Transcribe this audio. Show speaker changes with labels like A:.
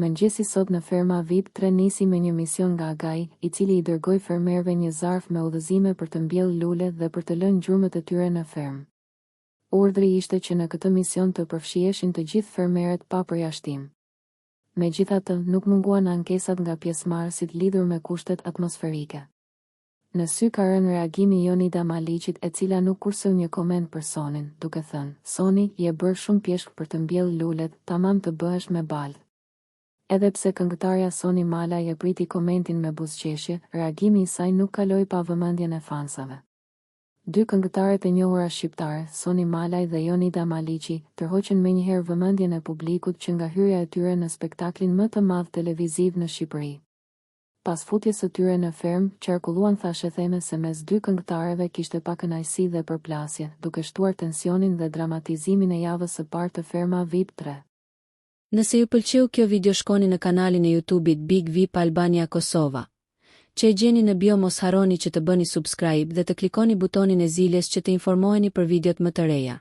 A: Mëngjesi sot në ferma VIP 3 nisi me një mision nga Gai, I cili I dërgoi fermerëve një zarf me udhëzime për të mbjellë lule dhe për të lënë gjurmët e tyre në fermë. Urdhri ishte që në këtë mision të përfshiheshin të gjithë fermerët pa përjashtim. Megjithatë, nuk munguan ankesat nga pjesëmarrësit lidhur me kushtet atmosferike. Në sy ka rënë reagimi Jonida Maliqit, e cila nuk kurseu një koment për Sonin, duke thënë: "Soni, je bërë shumë pjeshk për të mbjellë lulet, tamam të bëhesh me balë." Edhe pse këngëtarja Soni Malaj e priti komentin me buzëqeshje, reagimi I saj nuk kaloi pa vëmendjen e fansave. Dy këngëtarët e njohura shqiptare, Soni Malaj dhe Jonida Maliqi, tërhoqën menjëherë vëmendjen e publikut që nga hyrja e tyre në spektaklin më të madh televiziv në Shqipëri. Pas futjes së tyre në fermë, qarkulluan thashetheme se mes dy këngëtarëve kishte pak kënaqësi dhe përplasje, duke shtuar tensionin dhe dramatizimin e javës së parë të ferma VIP 3.
B: Nëse ju pëlqeu kjo video, shkoni në kanalin e YouTube-it Big VIP Albania Kosova, që e gjeni në bio. Mos harroni që të bëni subscribe dhe të klikoni butonin e ziljes që të informoheni për videot më të reja.